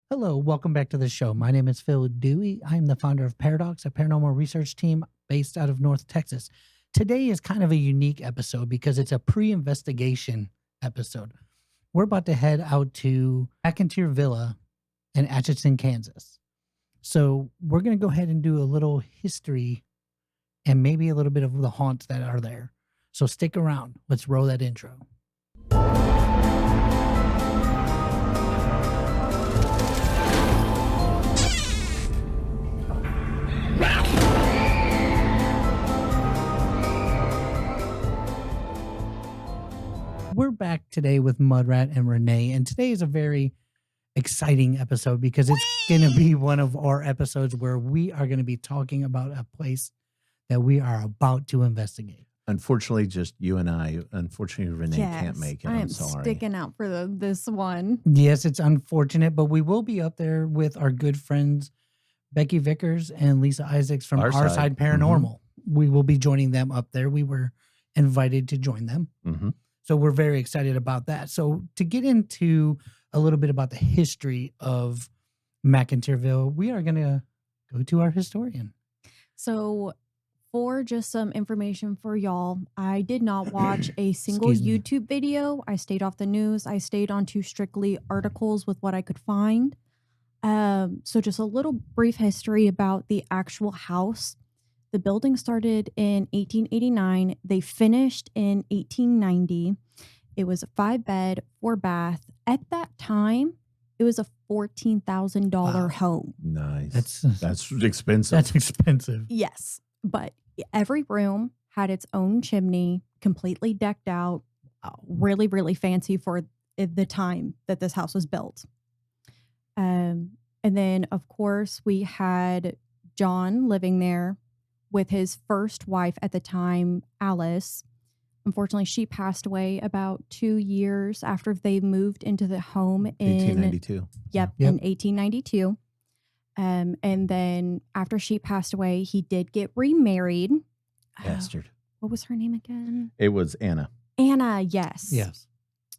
Hello, welcome back to the show. My name is Phil Dewey. I'm the founder of Paradox, a paranormal research team based out of North Texas. Today is kind of a unique episode because it's a pre-investigation episode. We're about to head out to McInteer Villa in Atchison, Kansas. So we're going to go ahead and do a little history and maybe a little bit of the haunts that are there. So stick around. Let's roll that intro. We're back today with Mudrat and Renee, and today is a very exciting episode because it's going to be one of our episodes where we are going to be talking about a place that we are about to investigate. Unfortunately, just you and I. Unfortunately, Renee can't make it. I'm sorry. Sticking out for this one. Yes, it's unfortunate, but we will be up there with our good friends Becky Vickers and Lisa Isaacs from Our Side Paranormal. We will be joining them up there. We were invited to join them. So we're very excited about that. So to get into a little bit about the history of McInteer Villa, we are going to go to our historian. So for just some information for y'all, I did not watch a single YouTube video. I stayed off the news. I stayed onto strictly articles with what I could find. So just a little brief history about the actual house. The building started in 1889. They finished in 1890. It was a 5-bed, 4-bath. At that time, it was a $14,000 home. Nice. That's expensive. That's expensive. Yes, but every room had its own chimney, completely decked out, really, really fancy for the time that this house was built. And then, of course, we had John living there with his first wife at the time, Alice. Unfortunately, she passed away about 2 years after they moved into the home in 1892. Yep, in 1892. And then after she passed away, he did get remarried. Bastard. What was her name again? It was Anna. Anna, yes. Yes.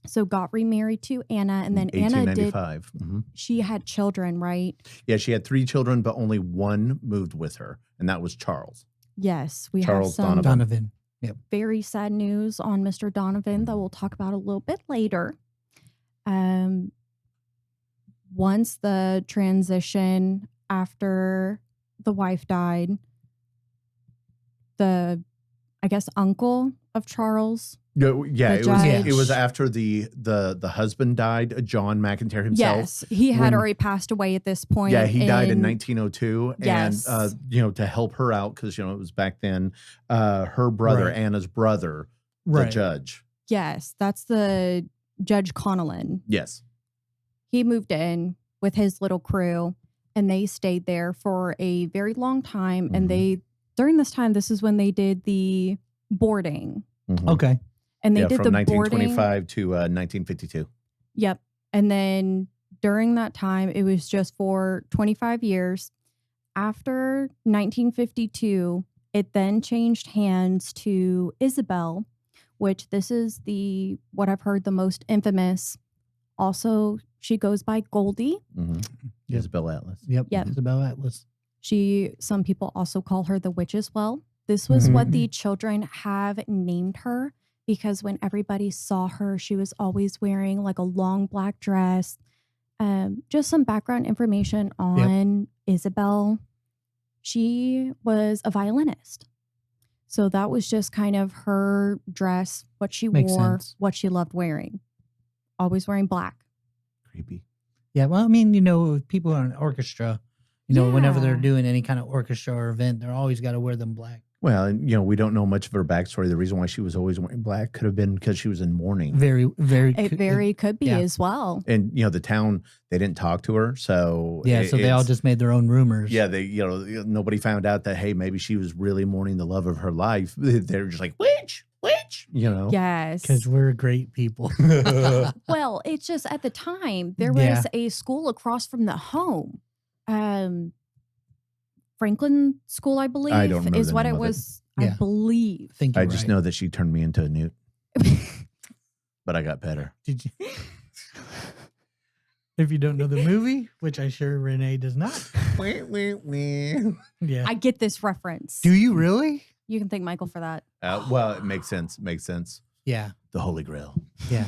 So got remarried to Anna, and then Anna did. 1895. She had children, right? Yeah, she had 3 children, but only one moved with her, and that was Charles. Yes, we Charles have some Donovan. Yep. very sad news on Mr. Donovan that we'll talk about a little bit later. Once the transition after the wife died, the, I guess, uncle of Charles. Yeah, The it was after the husband died, John McInteer himself. Yes, he had already passed away at this point. Yeah, he died in 1902, Yes. and to help her out because it was back then. Her brother, Right. Anna's brother, the judge. Yes, that's the Judge Connellan. Yes, He moved in with his little crew, and they stayed there for a very long time. And during this time, this is when they did the boarding. Okay. And they did from the 1925 to 1952. Yep. And then during that time, it was just for 25 years. After 1952, it then changed hands to Isabel, which this is what I've heard the most infamous. Also, she goes by Goldie. Isabel Atlas. Yep. Yep. Isabel Atlas. Some people also call her the witch as well. This was what the children have named her, because when everybody saw her, she was always wearing like a long black dress. Just some background information on Isabel. She was a violinist. So that was just kind of her dress, what she Makes wore, sense. what she loved wearing. Always wearing black. Creepy. Yeah, well, I mean, people are in orchestra, whenever they're Yeah. doing any kind of orchestra or event, they're always got to wear them black. Well, and we don't know much of her backstory. The reason why she was always wearing black could have been because she was in mourning. Very, very. It could be as well. And the town, they didn't talk to her, so So they all just made their own rumors. Yeah, they nobody found out that hey, maybe she was really mourning the love of her life. They're just like witch. Yes. Because we're great people. Well, it's just at the time there was a school across from the home. Franklin School, I believe, I don't remember is the what name it of it. was. Yeah. I believe. I just know that she turned me into a newt, but I got better. Did you? If you don't know the movie, which I sure Renee does not. Yeah. I get this reference. Do you really? You can thank Michael for that. Well, it makes sense. Makes sense. Yeah. The Holy Grail. Yeah.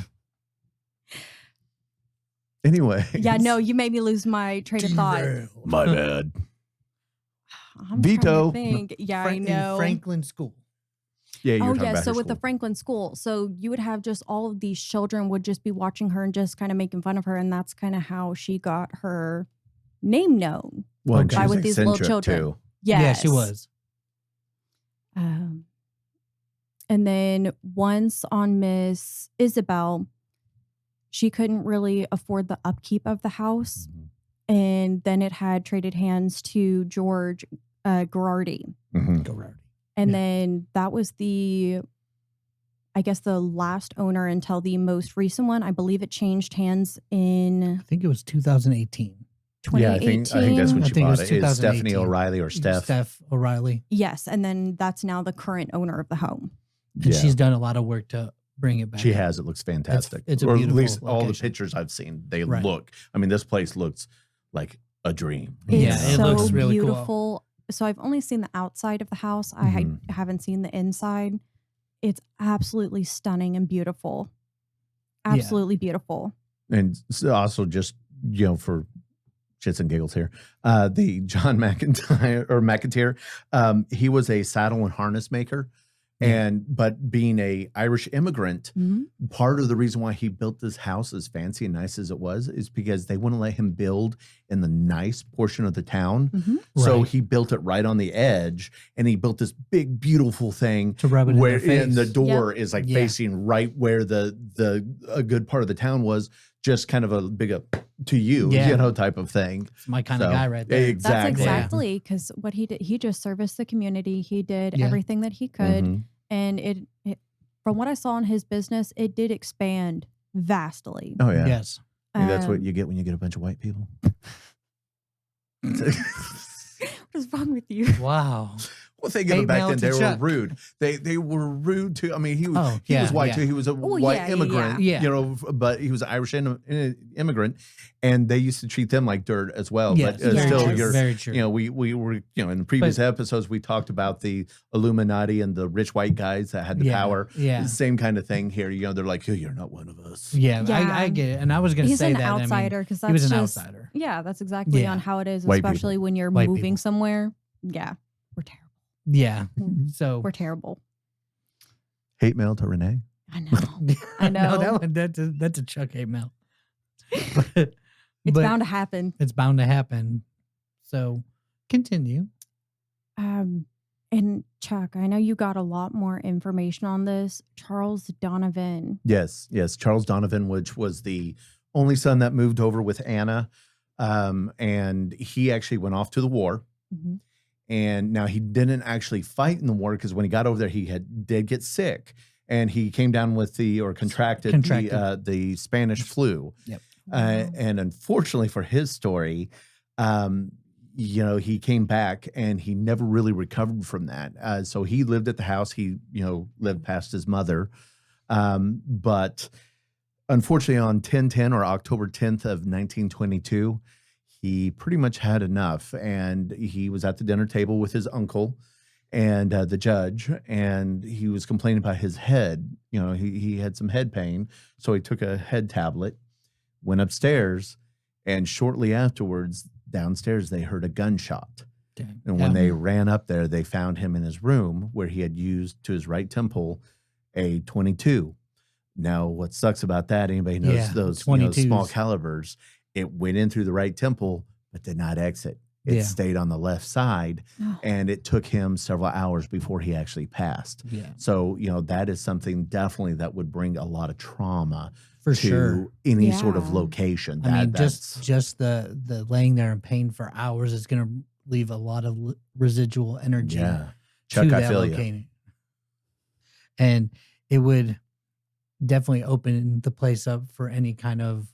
Anyway. Yeah, no, you made me lose my train of thought. My bad. I'm Veto. trying to think. Yeah, I know. In Franklin School. Yeah, you're Oh, talking yeah. about So her with the school. Franklin school, so you would have just all of these children would just be watching her and just kind of making fun of her. And that's kind of how she got her name known. Well, and Okay. she By was with these little eccentric, children. too. Yes. Yeah, she was. And then once on Miss Isabel, she couldn't really afford the upkeep of the house. And then it had traded hands to George Girardi. Mhm. And Yeah. then that was I guess the last owner until the most recent one. I believe it changed hands in I think it was 2018. 2018. Yeah, I think that's when I she think it bought was it. It's Stephanie 2018. O'Reilly or Steph. Steph O'Reilly. Yes. And then that's now the current owner of the home. And Yeah. she's done a lot of work to bring it back. She up. has. It looks fantastic. It's a or at beautiful least all the location. pictures I've seen, they Right. look. I mean, this place looks like a dream. Yeah, It's it so looks really cool. beautiful. So I've only seen the outside of the house. I haven't seen the inside. It's absolutely stunning and beautiful. Yeah. Absolutely beautiful. And also just, for shits and giggles here, the John McInteer, he was a saddle and harness maker. But being a Irish immigrant, part of the reason why he built this house as fancy and nice as it was is because they wouldn't let him build in the nice portion of the town. So Right. he built it right on the edge, and he built this big, beautiful thing To rub it in where their face. the door is like Yeah. facing right where a good part of the town was, just kind of a big up to you, Yeah. type of thing. It's my kind of So, guy right there. That's Exactly. exactly because what he did, he just serviced the community. He did Yeah. everything that he could. Mhm. And it, from what I saw in his business, it did expand vastly. Oh yeah. Yes. I mean, that's what Um, you get when you get a bunch of white people. What is wrong with you? Wow. Well, they get Hate them back mail then. to They were Chuck. rude. They were rude too. I mean, he was Oh, he yeah, was white yeah. too. He was a Oh, white yeah, yeah, immigrant. yeah. But he was an Irish immigrant, and they used to treat them like dirt as well. Yes. But Very still, true. you're Very true. we were in the previous episodes we talked about the Illuminati and the rich white guys that had the power. Yeah. Same kind of thing here. They're like, oh, you're not one of us. Yeah. Yeah. I get it. And I was going to He's say an that. outsider because he was that's an just outsider. yeah, that's exactly Yeah. on how it is, White especially when you're White moving people. somewhere. Yeah, we're terrible. Yeah. So. We're terrible. Hate mail to Renee. I know. I No, know. that's a Chuck hate mail. It's bound to happen. It's bound to happen. So continue. And Chuck, I know you got a lot more information on this. Charles Donovan. Yes. Charles Donovan, which was the only son that moved over with Anna. And he actually went off to the war. Mhm. And now he didn't actually fight in the war because when he got over there, he did get sick. And he came down with contracted. The Spanish flu. Yep. And unfortunately for his story, he came back and he never really recovered from that. So he lived at the house. He, lived past his mother. But unfortunately on 10/10 or October 10th of 1922, he pretty much had enough. And he was at the dinner table with his uncle and the judge, and he was complaining about his head. He had some head pain. So he took a head tablet, went upstairs, and shortly afterwards, downstairs, they heard a gunshot. Dang. And when they ran up there, they found him in his room where he had used to his right temple a .22. Now, what sucks about that, anybody knows those 22s. small calibers, it went in through the right temple, but did not exit. It stayed on the left side, and it took him several hours before he actually passed. Yeah. So, that is something definitely that would bring a lot of trauma For to sure. any sort of Yeah. location. I mean, That's just the laying there in pain for hours is going to leave a lot of residual energy. yeah. to Chuck, I that feel you. location. And it would definitely open the place up for any kind of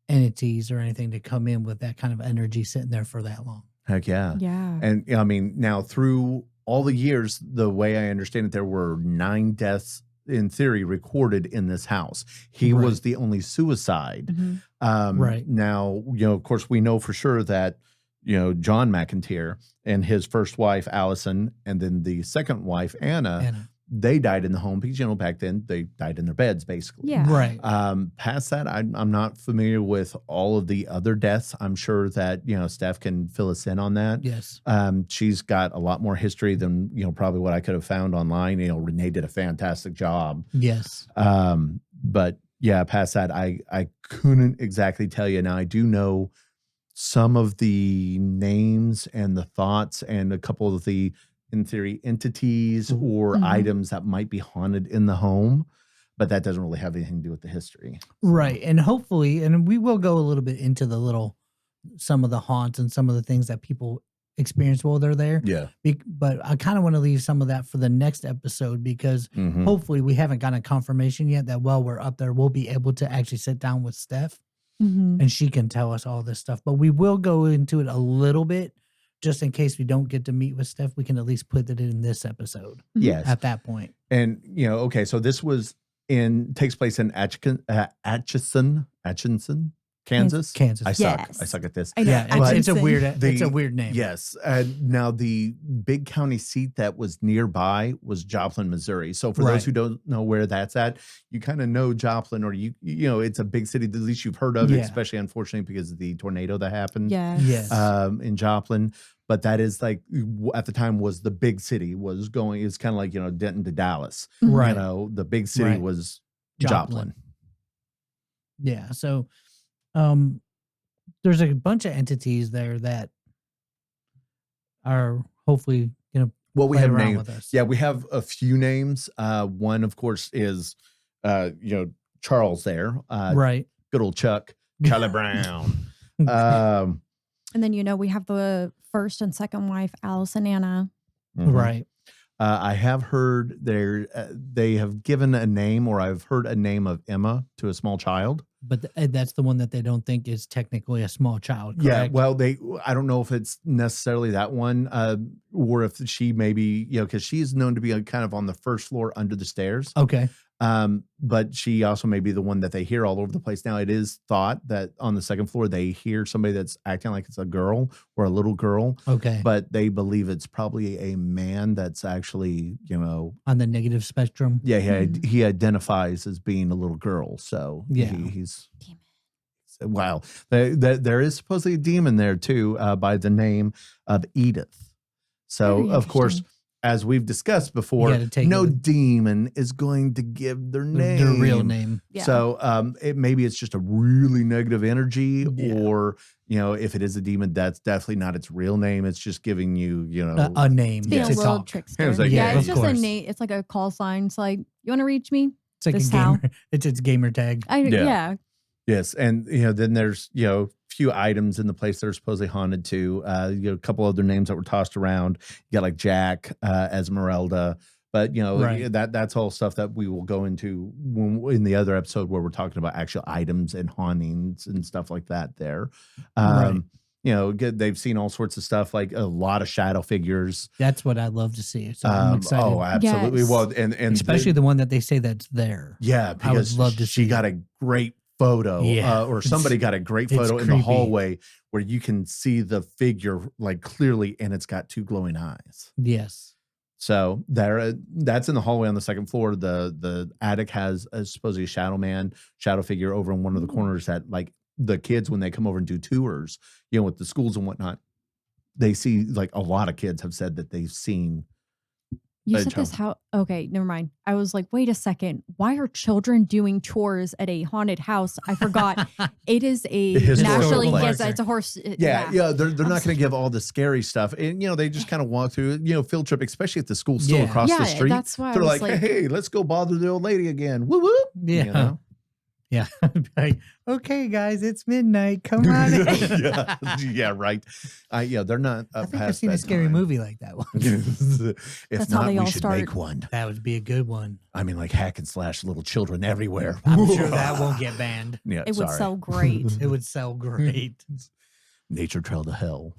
entities or anything to come in with that kind of energy sitting there for that long. Heck yeah. Yeah. And I mean, now through all the years, the way I understand it, there were 9 deaths in theory, recorded in this house. He Right. was the only suicide. Right. Now, of course, we know for sure that, John McInteer and his first wife, Allison, and then the second wife, Anna, they died in the home because, back then they died in their beds, basically. Yeah. Right. Past that, I'm not familiar with all of the other deaths. I'm sure that, Steph can fill us in on that. Yes. She's got a lot more history than, probably what I could have found online. Renee did a fantastic job. Yes. But yeah, past that, I couldn't exactly tell you. Now, I do know some of the names and the thoughts and a couple of the, in theory, entities or items that might be haunted in the home, but that doesn't really have anything to do with the history. Right. And hopefully, and we will go a little bit into some of the haunts and some of the things that people experience while they're there. Yeah. But I kind of want to leave some of that for the next episode because hopefully we haven't gotten a confirmation yet that while we're up there, we'll be able to actually sit down with Steph and she can tell us all this stuff. But we will go into it a little bit. Just in case we don't get to meet with Steph, we can at least put it in this episode. Yes. At that point. And, okay, so this takes place in Atchison, Kansas. Kansas. I suck. Yes. I suck at this. I know. Yeah, it's a weird name. Yes. Now, the big county seat that was nearby was Joplin, Missouri. So for those who don't know where that's at, you kind of know Joplin, or it's a big city. At least you've heard of it, especially unfortunately because of the tornado that happened. Yes. In Joplin. But that is like at the time was the big city it's kind of like, Denton to Dallas. Right. The big city was Joplin. Yeah. So there's a bunch of entities there that are hopefully going to we play have around names with us. Yeah, we have a few names. One, of course, is Charles there. Right. Good old Chuck. Charlie Brown. And then, we have the first and second wife, Alice and Anna. Right. I have heard they have given a name, or I've heard a name of Emma to a small child. But that's the one that they don't think is technically a small child, correct? Yeah, well, I don't know if it's necessarily that one, or if she maybe, because she is known to be kind of on the first floor under the stairs. Okay. But she also may be the one that they hear all over the place. Now, it is thought that on the second floor, they hear somebody that's acting like it's a girl or a little girl. Okay. But they believe it's probably a man that's actually, on the negative spectrum. Yeah, he identifies as being a little girl. So yeah, he's wow. There is supposedly a demon there too, by the name of Edith. So of course, as we've discussed before, no demon is going to give their real name. Yeah. So maybe it's just a really negative energy, or if it is a demon, that's definitely not its real name. It's just giving you, a name. Being a little trickster. It's just a name. It's like a call sign. It's like, you want to reach me? It's like a gamer. It's its gamer tag. Yeah. Yes, and then there's few items in the place that are supposedly haunted too. A couple other names that were tossed around. You got like Jack, Esmeralda, but that's all stuff that we will go into in the other episode where we're talking about actual items and hauntings and stuff like that. There, they've seen all sorts of stuff, like a lot of shadow figures. That's what I love to see. So I'm excited. Oh, absolutely. Yes. Well, and especially the one that they say that's there. Yeah, because I would love to see. She got a great photo, or somebody got a great photo in the hallway where you can see the figure like clearly, and it's got two glowing eyes. Yes. So that's in the hallway on the second floor. The attic has supposedly a shadow figure over in one of the corners that, like, the kids, when they come over and do tours, with the schools and whatnot, they see, like, a lot of kids have said that they've seen. You said this how? Okay, never mind. I was like, wait a second. Why are children doing chores at a haunted house? I forgot. It is a naturally, yes, it's a horse. Yeah. They're not going to give all the scary stuff, and they just kind of walk through. Field trip, especially if the school's still across the street. That's why they're like, hey, let's go bother the old lady again. Woo woo. Yeah. Yeah. Okay, guys, it's midnight. Come on in. Yeah, right. They're not. I think I've seen a scary movie like that one. If that's not, we should make one. That would be a good one. I mean, like hack and slash little children everywhere. I'm sure that won't get banned. Yeah, it would sell great. It would sell great. Nature Trail to Hell.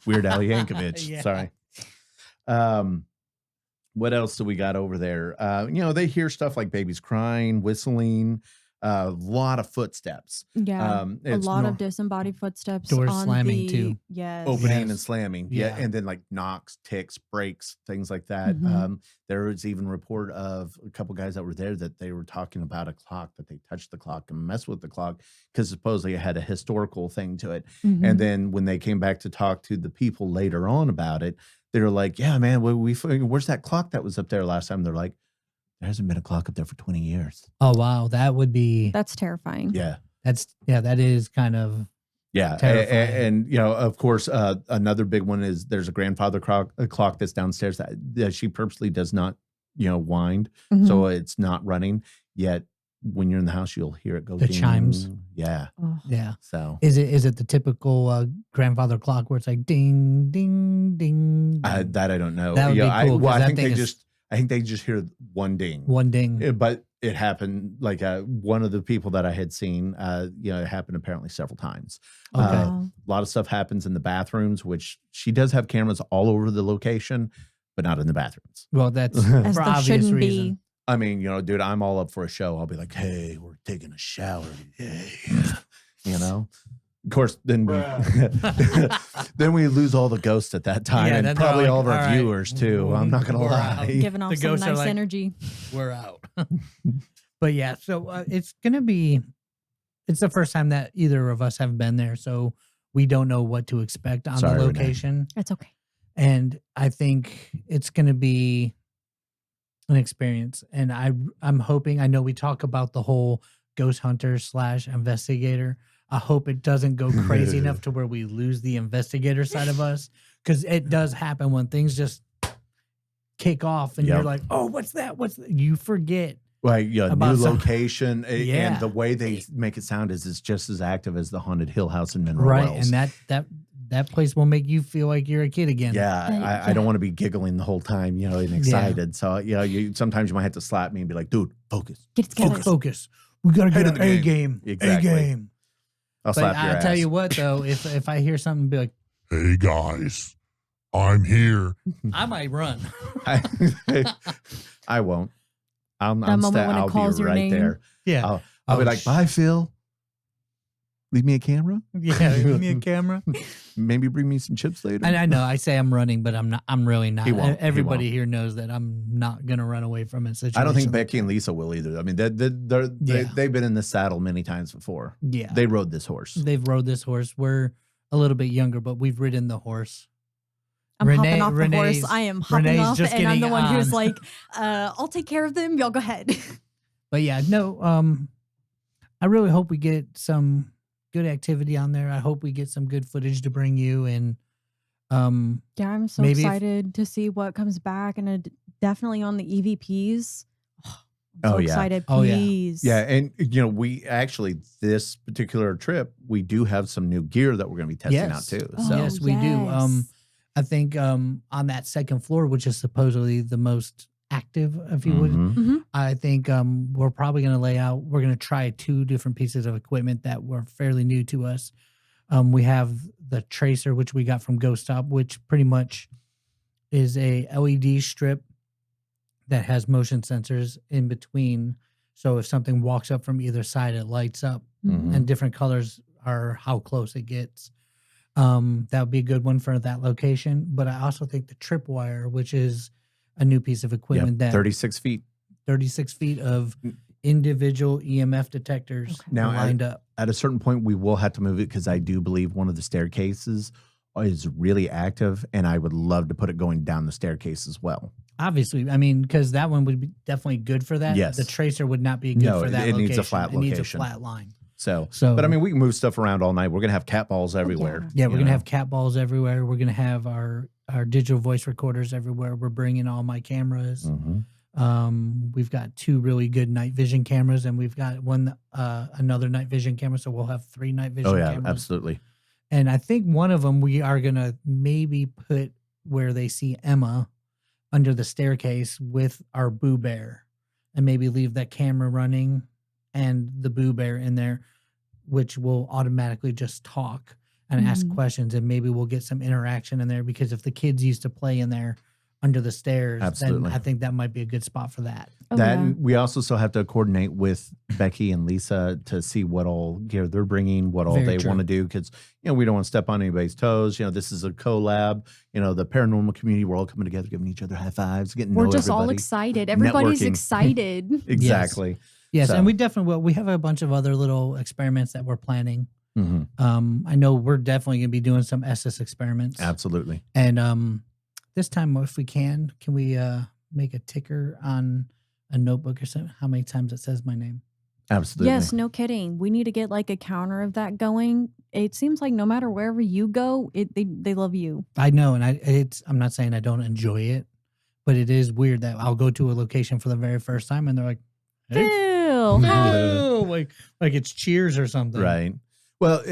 Weird Al Yankovic. Yeah. Sorry. What else do we got over there? They hear stuff like babies crying, whistling, a lot of footsteps. Yeah, a It's lot of disembodied footsteps Doors on slamming, the too. yes. opening and Yes. slamming. Yeah. And then like knocks, ticks, breaks, things like that. Mhm. There was even report of a couple guys that were there that they were talking about a clock, that they touched the clock and messed with the clock because supposedly it had a historical thing to it. And Mhm. then when they came back to talk to the people later on about it, they were like, "Yeah, man, where's that clock that was up there last time?" They're like, "There hasn't been a clock up there for 20 years." Oh wow, that would be That's terrifying. Yeah. that is kind of Yeah, terrifying. and of course, another big one is there's a grandfather clock that's downstairs that she purposely does not, wind, Mhm. so it's not running. Yet when you're in the house, you'll hear it go The ding. chimes. Yeah, Ugh. yeah. so Is it the typical grandfather clock where it's like ding ding ding? I ding, don't know. That would be cool, 'cause I that think thing they is- just hear one ding. one ding? But it happened like one of the people that I had seen. It happened apparently several times. Okay. Wow. A lot of stuff happens in the bathrooms, which she does have cameras all over the location, but not in the bathrooms. Well, that's As for there obvious shouldn't reason. be. I mean, dude, I'm all up for a show. I'll be like, "Hey, we're taking a shower today," Of course, then we then we lose all the ghosts at that time, Yeah, and then they're probably like, all of our "All right, viewers too. I'm not gonna we're lie. out." Giving off The some ghosts are nice like- energy. We're out. But yeah, so it's the first time that either of us have been there, so we don't know what to expect on Sorry, the Renee. location. It's okay. And I think it's going to be an experience. And I'm hoping, I know we talk about the whole ghost hunter / investigator. I hope it doesn't go crazy enough to where we lose the investigator side of us, because it does happen when things just kick off and you're Yep. like, oh, what's that? You forget. Right, yeah, new About some- location, Yeah. and the way they make it sound is it's just as active as the haunted Hill House in Mineral Right. Wells. And that place will make you feel like you're a kid again. Yeah, I don't want to be giggling the whole time, and excited. So, sometimes you might have to slap me and be like, "Dude, focus." Get it together. Focus. We got to Head get of an the A game. Exactly. A game. I'll But slap your I'll ass. tell you what, though, if I hear something be like, Hey guys, I'm here. I might run. I won't. That moment when it I'll calls be your right name. there. Yeah. I'll be Oh, like, "Bye, Phil. Leave me a camera. Yeah. Give me a camera. Maybe bring me some chips later." And I know I say I'm running, but I'm not. I'm really not. He won't. He Everybody won't. here knows that I'm not going to run away from a situation. I don't think Becky and Lisa will either. I mean, Yeah. they've been in the saddle many times before. Yeah. They rode this horse. They've rode this horse. We're a little bit younger, but we've ridden the horse. I'm hopping off the Renee's- horse. I am hopping Renee's off, just and I'm the getting one who's on. like, I'll take care of them. Y'all go ahead. But yeah, no, I really hope we get some good activity on there. I hope we get some good footage to bring you, and Yeah, I'm so Maybe if- excited to see what comes back, and definitely on the EVPs. I'm so Oh, yeah. excited. Oh, yeah. Please. Yeah, and we actually, this particular trip, we do have some new gear that we're going to be testing out Yes. too. Oh, So yes, we do. yes. I think on that second floor, which is supposedly the most active, if you would, Mhm. I think we're probably going to we're going to try 2 different pieces of equipment that were fairly new to us. We have the tracer, which we got from Ghost Stop, which pretty much is a LED strip that has motion sensors in between. So if something walks up from either side, it lights up, Mhm. and different colors are how close it gets. That would be a good one for that location. But I also think the tripwire, which is a new piece of equipment, Yep, that 36 feet. 36 feet of individual EMF detectors Okay. Now, lined up. At a certain point, we will have to move it because I do believe one of the staircases is really active, and I would love to put it going down the staircase as well. Obviously, I mean, because that one would be definitely good for that. Yes. The tracer would not be good No, for that it location. needs a flat It needs a location. flat line. So, So, but I mean, we can move stuff around all night. We're gonna have cat balls everywhere. yeah, we're you gonna know? have cat balls everywhere. We're gonna have our digital voice recorders everywhere. We're bringing all my cameras. Mhm. We've got 2 really good night vision cameras, and we've got another night vision camera. So we'll have 3 night vision Oh yeah, cameras. absolutely. And I think one of them we are gonna maybe put where they see Emma under the staircase with our Boo Bear, and maybe leave that camera running and the Boo Bear in there, which will automatically just talk and ask Mhm. questions, and maybe we'll get some interaction in there, because if the kids used to play in there under the stairs, Absolutely. then I think that might be a good spot for that. Oh, That yeah. and we also still have to coordinate with Becky and Lisa to see what all gear they're bringing, what all Very they true. want to do, because we don't want to step on anybody's toes. This is a collab. The paranormal community, we're all coming together, giving each other high fives, getting to We're know just all everybody. excited. Everybody's Networking. excited. Exactly. Yes, So- and we definitely will. We have a bunch of other little experiments that we're planning. hmm I know we're definitely going to be doing some SS experiments. Absolutely. And this time, if we can we make a ticker on a notebook or something? How many times it says my name? Absolutely. Yes, no kidding. We need to get like a counter of that going. It seems like no matter wherever you go, they love you. I know, and I'm not saying I don't enjoy it, but it is weird that I'll go to a location for the very first time and they're like, "Hey, Phil, Phil," like it's Cheers or something. Right. Well,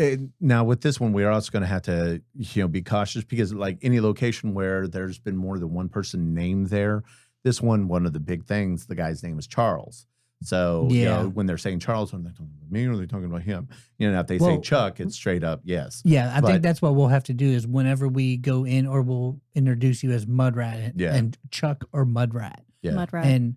now with this one, we're also going to have to, be cautious because like any location where there's been more than one person named there, this one of the big things, the guy's name is Charles. So, Yeah. when they're saying Charles, are they talking about me or are they talking about him? If they say Well, Chuck, it's straight up yes. Yeah, I But- think that's what we'll have to do is whenever we go in, or we'll introduce you as Mudrat Yeah. and Chuck or Mudrat. Yeah. Mudrat. And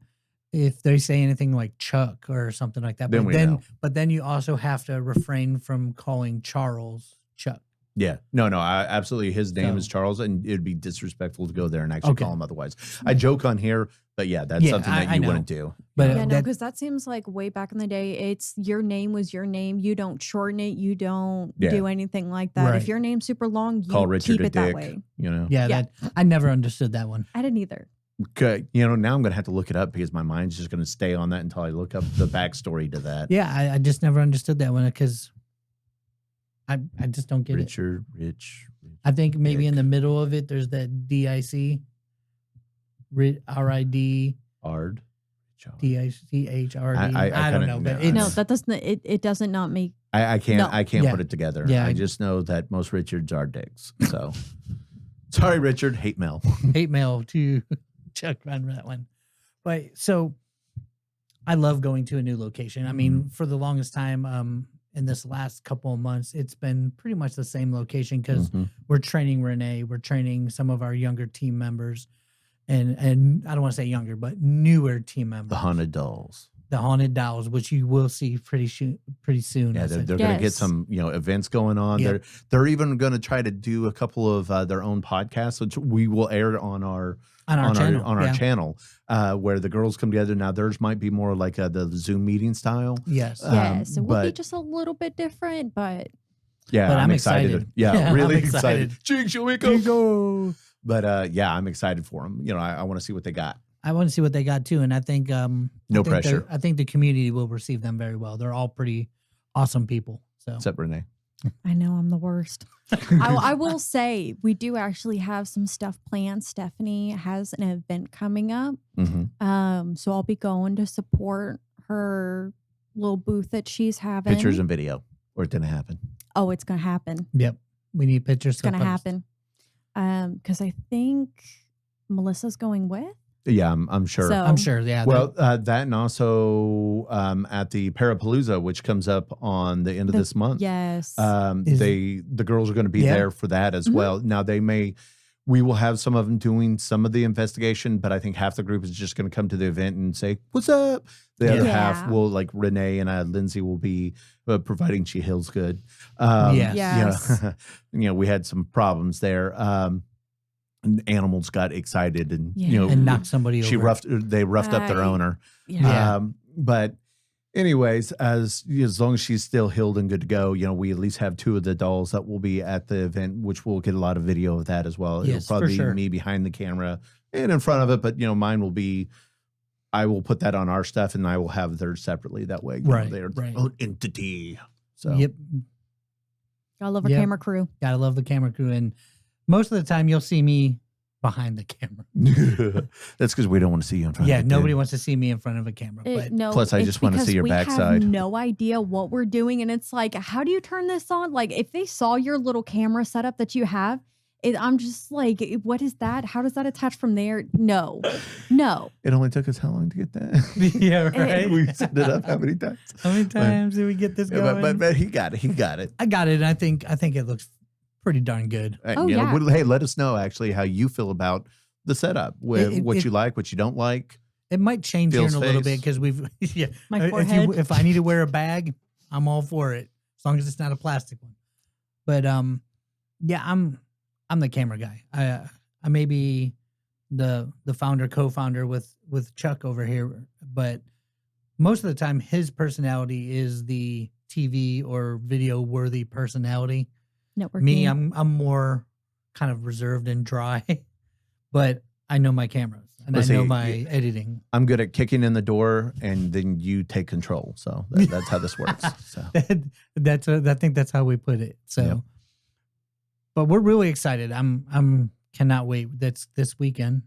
if they say anything like Chuck or something like that, Then we know. but then you also have to refrain from calling Charles Chuck. Yeah. No, absolutely. His name So- is Charles, and it'd be disrespectful to go there and actually Okay. call him otherwise. I joke on here, but yeah, that's Yeah, something that I you know. wouldn't do. But yeah, no, that- because that seems like way back in the day, it's your name was your name. You don't shorten it. You don't Yeah. do anything like that. Right. If your name's super long, you Call Richard keep a it that dick. way. yeah, Yeah. that I never understood that one. I didn't either. Okay. Now I'm going to have to look it up because my mind's just going to stay on that until I look up the backstory to that. Yeah, I just never understood that one because I just don't get it. Richard, Rich. I think maybe in Dick. the middle of it, there's that DIC, RID, Ard. DICHRD. I I don't kinda- know, but no, it's No, that doesn't. It doesn't not make. I can't No. I can't Yeah. put it together. Yeah. I just know that most Richards are dicks. So sorry, Richard. Hate mail. hate mail to Chuck on that one. But so I love going to a new location. I mean, for the longest time, in this last couple of months, it's been pretty much the same location because Mhm. we're training Renee, we're training some of our younger team members, and I don't want to say younger, but newer team members. The Haunted Dolls. The Haunted Dolls, which you will see pretty soon. Yeah, I they're said. going to get Yes. some, events going on. Yeah. They're even going to try to do a couple of their own podcasts, which we will air on our on our channel. our yeah. channel, where the girls come together. Now theirs might be more like the Zoom meeting style. Yes. Yes, it will be but- just a little bit different, but Yeah, But I'm excited. excited. Yeah, Yeah, I'm really excited. excited. Jinx, you'll make up. Go. But yeah, I'm excited for them. I want to see what they got. I want to see what they got too, and I think No I think pressure. I think the community will receive them very well. They're all pretty awesome people. So Except Renee. I know I'm the worst. I will say we do actually have some stuff planned. Stephanie has an event coming up, Mm-hmm. so I'll be going to support her little booth that she's having. Pictures and video, or it didn't happen. Oh, it's gonna happen. yep, we need pictures. It's gonna happen. Because I think Melissa's going with. Yeah, I'm sure. So- I'm sure. Yeah. Well, that and also at the Parapalooza, which comes up on the end of this month. Yes. Is- The girls are going to be Yeah. there for that as Mhm. well. Now we will have some of them doing some of the investigation, but I think half the group is just going to come to the event and say, "What's up?" The other half Yeah. will, like Renee and Lindsay, will be providing she heals good. Yes. Yes. We had some problems there. And animals got excited, and Yeah. and knock somebody they over. roughed up their I- owner. yeah. But anyways, as long as she's still healed and good to go, we at least have 2 of the dolls that will be at the event, which we'll get a lot of video of that as well. Yes, It'll probably for sure. be me behind the camera and in front of it, but mine will be. I will put that on our stuff, and I will have theirs separately. That way, Right, they're right. their own entity. So Yep. I love our Yep. camera crew. Gotta love the camera crew, and most of the time you'll see me behind the camera. that's because we don't want to see you in front. Yeah, of it, nobody dude. wants to see me in front of a camera. But No, Plus, I it's just wanna see because your we backside. have no idea what we're doing, and it's like, how do you turn this on? Like, if they saw your little camera setup that you have, I'm just like, what is that? How does that attach from there? No. It only took us how long to get that? yeah, right. we set it up how many times? How many times did we get this Yeah, going? but he got it. He got it. I got it. And I think it looks pretty darn good. Oh, yeah. Hey, let us know actually how you feel about the setup with what you like, what you don't like. It might change here in Phil's a little face. bit because we've yeah. My forehead. If I need to wear a bag, I'm all for it as long as it's not a plastic one. But yeah, I'm the camera guy. I may be the founder, co-founder with Chuck over here, but most of the time his personality is the TV or video worthy personality. Networking. Me, I'm more kind of reserved and dry, but I know my cameras and Well, I know see, my editing. I'm good at kicking in the door, and then you take control. So that's how this works. So I think that's how we put it. So, Yep. but we're really excited. I'm cannot wait. That's this weekend.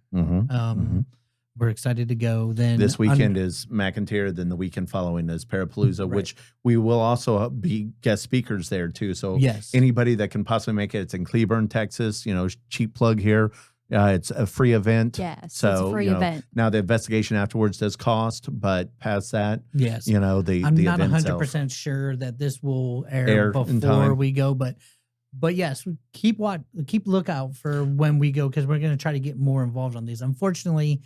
We're excited to go. Then this weekend is McInteer. Then the weekend following is Parapalooza, Right. which we will also be guest speakers there too. So yes, anybody that can possibly make it, it's in Cleburne, Texas. Cheap plug here. It's a free event. Yes, So, it's a free event. Now the investigation afterwards does cost, but past that, yes. the I'm the not event 100% sure that this will air Air in before time. we go, but yes, keep lookout for when we go because we're going to try to get more involved on these. Unfortunately,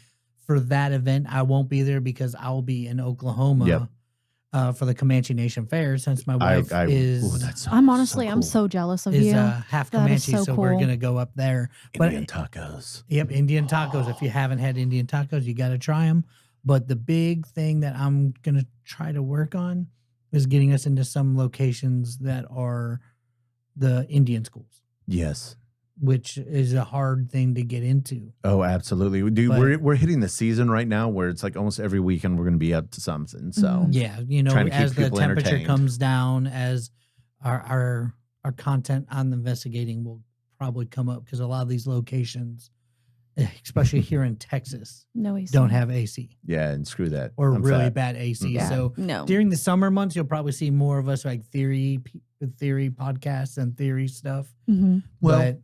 for that event, I won't be there because I'll be in Oklahoma Yep. For the Comanche Nation Fair since my wife is I'm honestly, so I'm cool. so jealous of is you. half That Comanche, is so we're cool. going to go up there. Indian tacos. Yep, Indian tacos. If you haven't had Indian tacos, you got to try them. But the big thing that I'm going to try to work on is getting us into some locations that are the Indian schools, Yes. which is a hard thing to get into. Oh, absolutely. Dude, But- we're hitting the season right now where it's like almost every weekend we're going to be up to something. So Mhm. Yeah, Trying to keep as the people temperature entertained. comes down, as our content on the investigating will probably come up because a lot of these locations, especially here in Texas, No, AC. don't have AC yeah, and screw that. or I'm really fat. bad AC. Yeah. So No. during the summer months, you'll probably see more of us like theory podcasts and theory stuff. Mhm. Well, But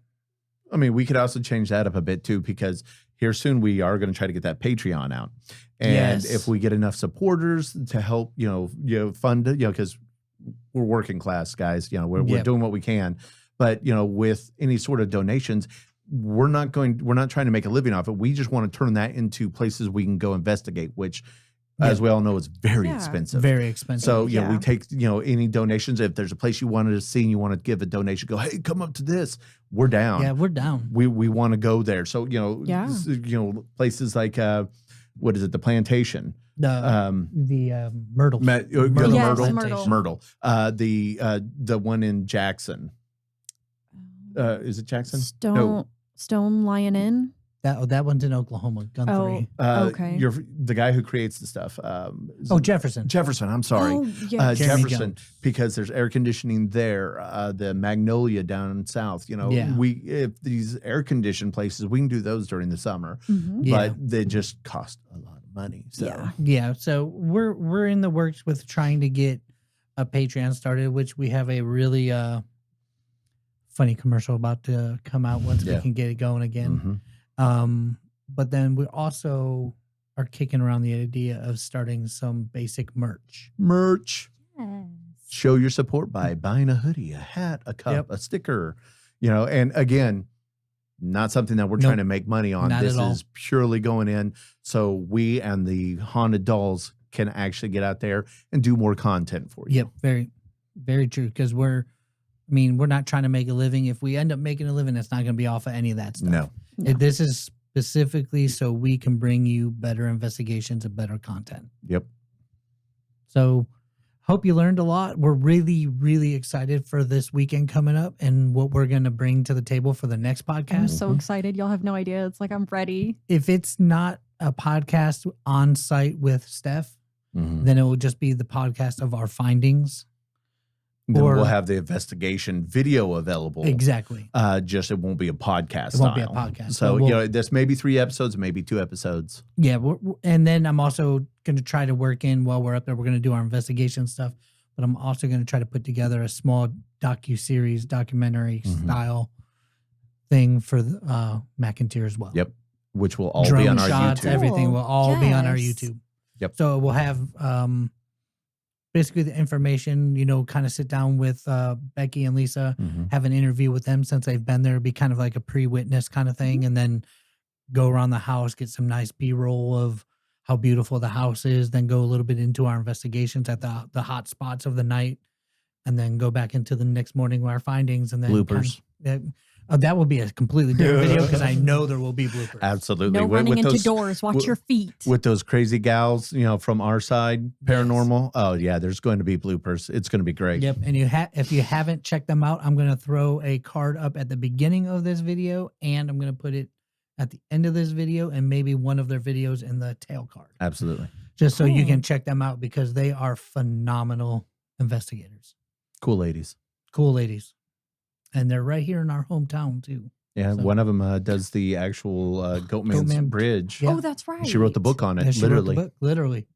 I mean, we could also change that up a bit too, because here soon we are going to try to get that Patreon out. And Yes. if we get enough supporters to help, fund, because we're working class guys, we're Yep. doing what we can. But, with any sort of donations, we're not trying to make a living off it. We just want to turn that into places we can go investigate, which, as we all know, is very Yeah. expensive. very expensive. So, we Yeah. take, any donations. If there's a place you wanted to see and you want to give a donation, go, hey, come up to this. We're down. yeah, we're down. We want to go there. So, Yeah. Places like, what is it? The Plantation. The Myrtle. Myrtle. Yes, Plantation. Myrtle. The one in Jackson. Is it Jackson? Stone Lion Inn. That one's in Oklahoma. Gun Oh. 3. Okay. You're the guy who creates the stuff. Jefferson. Jefferson. I'm sorry. Oh, yeah. Jeremy Jefferson, Jones. because there's air conditioning there. The Magnolia down south. Yeah. If these air conditioned places, we can do those during the summer, Mhm. Yeah. but they just cost a lot of money. So Yeah. Yeah, so we're in the works with trying to get a Patreon started, which we have a really funny commercial about to come out once we Yeah. can get it going again. Mhm. But then we also are kicking around the idea of starting some basic merch. merch. Yes. Show your support by buying a hoodie, a hat, a cup, Yep. a sticker. And again, not something that we're Nope. trying to make money on. Not This at all. is purely going in so we and the Haunted Dolls can actually get out there and do more content for you. Yep, very, very true. Because we're not trying to make a living. If we end up making a living, it's not going to be off of any of that stuff. No. No. This is specifically so we can bring you better investigations and better content. Yep. So hope you learned a lot. We're really, really excited for this weekend coming up and what we're going to bring to the table for the next I'm podcast. so excited. Y'all have no idea. It's like I'm ready. If it's not a podcast on site with Steph, Mhm. then it will just be the podcast of our findings. Then Or- we'll have the investigation video available. Exactly. Just it won't be a podcast. It won't be a style. podcast, So but we'll- this may be 3 episodes, maybe 2 episodes. Yeah. And then I'm also going to try to work in while we're up there. We're going to do our investigation stuff, but I'm also going to try to put together a small documentary Mhm. style thing for McInteer as well. Yep. Which will all Drone be on our shots, YouTube. everything will all be on our Yes. YouTube. Yep. So we'll have basically the information, kind of sit down with Becky and Lisa, Mhm. have an interview with them since they've been there, be kind of like a pre-witness kind of thing. And then go around the house, get some nice B-roll of how beautiful the house is, then go a little bit into our investigations at the hot spots of the night, and then go back into the next morning with our findings, and then Bloopers. That will be a completely different video because I know there will be bloopers. Absolutely. No running into those, doors. Watch your feet. With those crazy gals, from our side, paranormal. Yes. Oh yeah, there's going to be bloopers. It's going to be great. Yep. And if you haven't checked them out, I'm going to throw a card up at the beginning of this video, and I'm going to put it at the end of this video, and maybe one of their videos in the tail card. Absolutely. Just so you can check them out because they are phenomenal investigators. Cool ladies. Cool ladies. And they're right here in our hometown too. Yeah, so, one of them does the actual Goatman's Bridge. Yeah. Oh, that's right. She wrote the book on it, yeah, literally.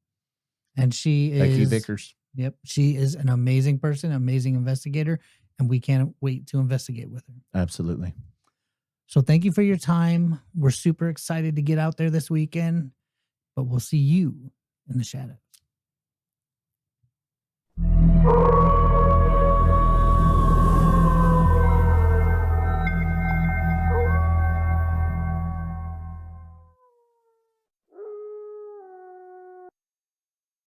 And she is Becky Vickers. Yep, she is an amazing person, amazing investigator, and we can't wait to investigate with her. Absolutely. So thank you for your time. We're super excited to get out there this weekend, but we'll see you in the shadows.